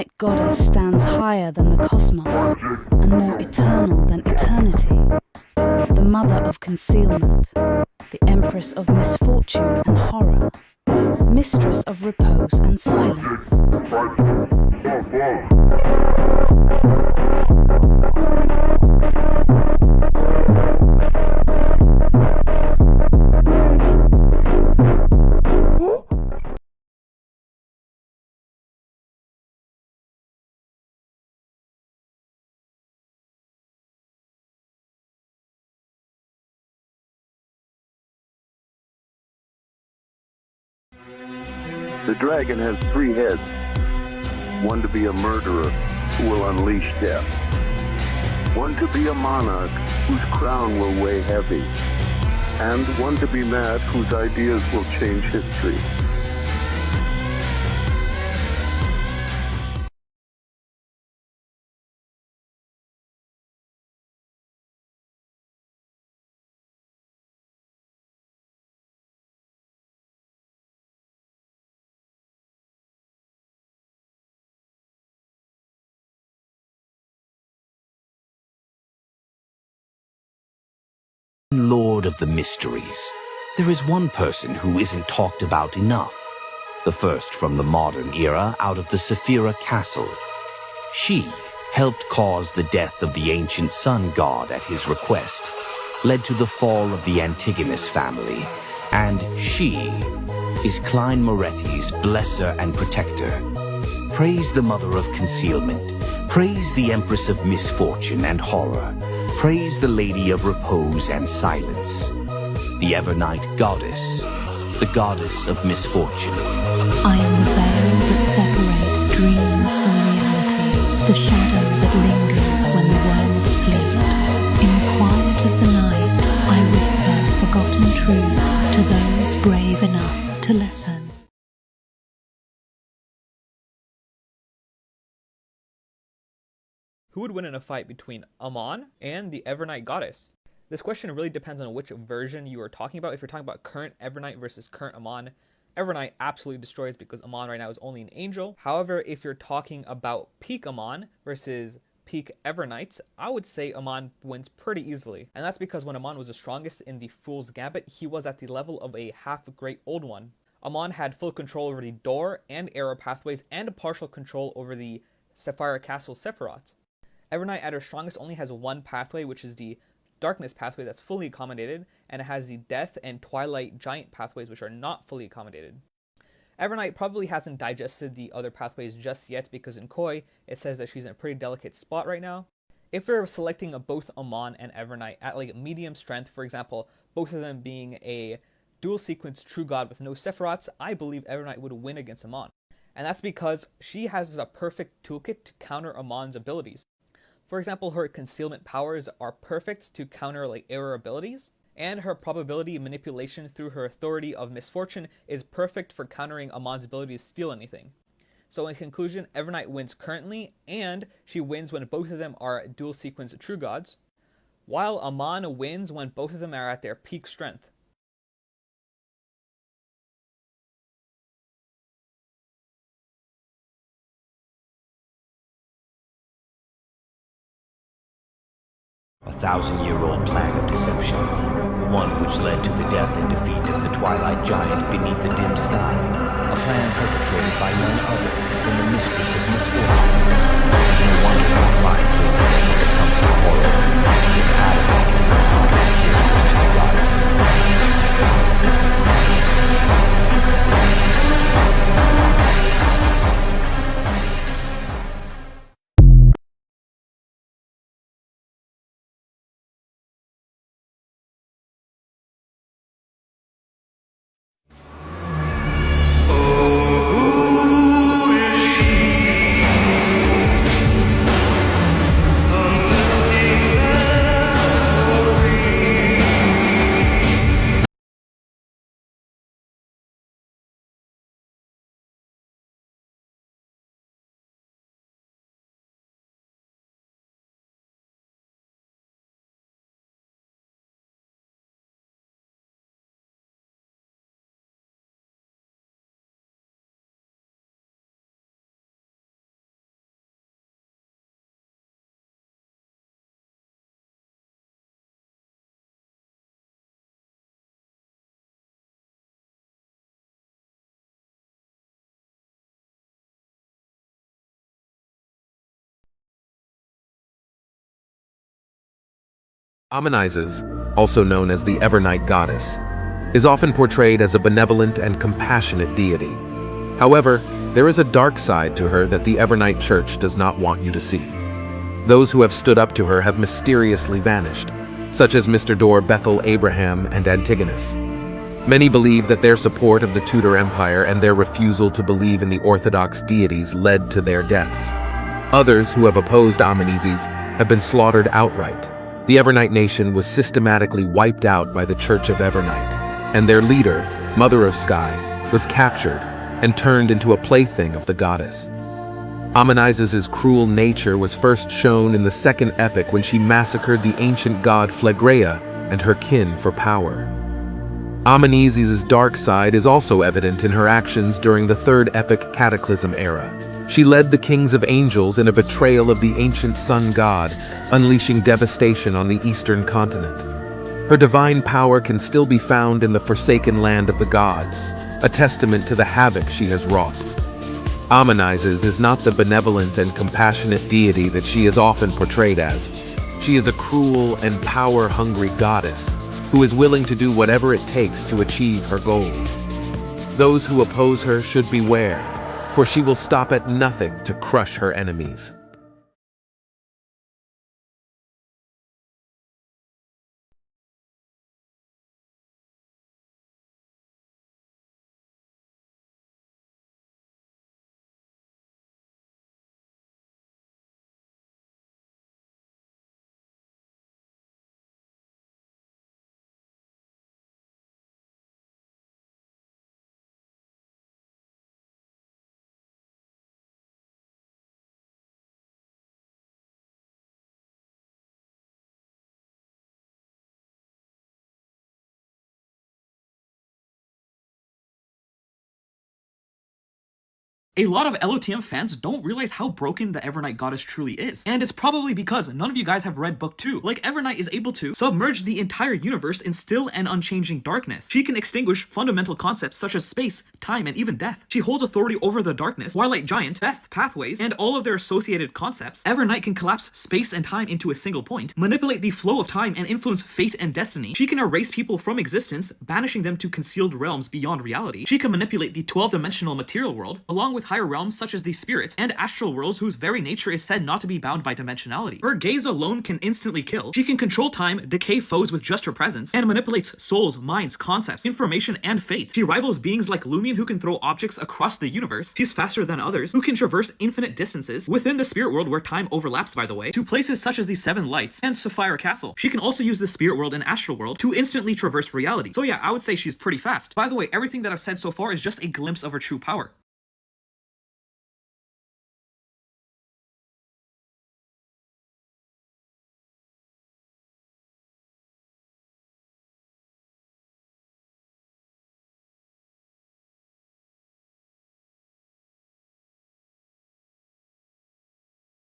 Evernight goddess stands higher than the cosmos and more eternal than eternity. The mother of concealment, the empress of misfortune and horror, mistress of repose and silence. The dragon has 3 heads. One to be a murderer who will unleash death. One to be a monarch whose crown will weigh heavy. And one to be mad whose ideas will change history. Lord of the Mysteries, there is one person who isn't talked about enough. The first from the modern era out of the Saphira Castle. She helped cause the death of the ancient sun god at his request, led to the fall of the Antigonus family, and she is Klein Moretti's blesser and protector. Praise the mother of concealment, praise the empress of misfortune and horror, praise the lady of repose and silence, the Evernight goddess, the goddess of misfortune. I am the veil that separates dreams from reality, the shadow that lingers when the world sleeps. In the quiet of the night, I whisper forgotten truths to those brave enough to listen. Who would win in a fight between Amon and the Evernight goddess? This question really depends on which version you are talking about. If you're talking about current Evernight versus current Amon, Evernight absolutely destroys because Amon right now is only an angel. However, if you're talking about peak Amon versus peak Evernight, I would say Amon wins pretty easily. And that's because when Amon was the strongest in the Fool's Gambit, he was at the level of a half-great old one. Amon had full control over the door and arrow pathways and partial control over the Saphira Castle Sephiroth. Evernight at her strongest only has one pathway, which is the darkness pathway that's fully accommodated, and it has the death and twilight giant pathways which are not fully accommodated. Evernight probably hasn't digested the other pathways just yet because in Koi it says that she's in a pretty delicate spot right now. If you're selecting both Amon and Evernight at like medium strength, for example, both of them being a dual sequence true god with no Sephiroths, I believe Evernight would win against Amon. And that's because she has a perfect toolkit to counter Amon's abilities. For example, her concealment powers are perfect to counter like error abilities, and her probability manipulation through her authority of misfortune is perfect for countering Amon's ability to steal anything. So in conclusion, Evernight wins currently, and she wins when both of them are dual sequence true gods, while Amon wins when both of them are at their peak strength. A 1,000-year-old plan of deception, one which led to the death and defeat of the Twilight Giant beneath a dim sky, a plan perpetrated by none other than the mistress of misfortune. It's no wonder that Klein thinks that when it comes to horror, even Adam and Eve are inferior to the goddess. Amonizes, also known as the Evernight goddess, is often portrayed as a benevolent and compassionate deity. However, there is a dark side to her that the Evernight Church does not want you to see. Those who have stood up to her have mysteriously vanished, such as Mr. Dor Bethel Abraham and Antigonus. Many believe that their support of the Tudor Empire and their refusal to believe in the Orthodox deities led to their deaths. Others who have opposed Amonizes have been slaughtered outright. The Evernight nation was systematically wiped out by the Church of Evernight, and their leader, Mother of Sky, was captured and turned into a plaything of the goddess. Amonizes' cruel nature was first shown in the second epic when she massacred the ancient god Phlegreia and her kin for power. Amonizes' dark side is also evident in her actions during the third epic Cataclysm era. She led the kings of angels in a betrayal of the ancient sun god, unleashing devastation on the eastern continent. Her divine power can still be found in the forsaken land of the gods, a testament to the havoc she has wrought. Amonizes is not the benevolent and compassionate deity that she is often portrayed as. She is a cruel and power-hungry goddess who is willing to do whatever it takes to achieve her goals. Those who oppose her should beware, for she will stop at nothing to crush her enemies. A lot of LoTM fans don't realize how broken the Evernight goddess truly is, and it's probably because none of you guys have read book 2. Like, Evernight is able to submerge the entire universe in still and unchanging darkness. She can extinguish fundamental concepts such as space, time, and even death. She holds authority over the darkness, Twilight Giant, Death, Pathways, and all of their associated concepts. Evernight can collapse space and time into a single point, manipulate the flow of time, and influence fate and destiny. She can erase people from existence, banishing them to concealed realms beyond reality. She can manipulate the 12-dimensional material world, along with higher realms such as the spirit and astral worlds whose very nature is said not to be bound by dimensionality. Her gaze alone can instantly kill. She can control time, decay foes with just her presence, and manipulates souls, minds, concepts, information, and fate. She rivals beings like Lumion who can throw objects across the universe. She's faster than others, who can traverse infinite distances within the spirit world where time overlaps, by the way, to places such as the Seven Lights and Sapphire Castle. She can also use the spirit world and astral world to instantly traverse reality. So yeah, I would say she's pretty fast. By the way, everything that I've said so far is just a glimpse of her true power.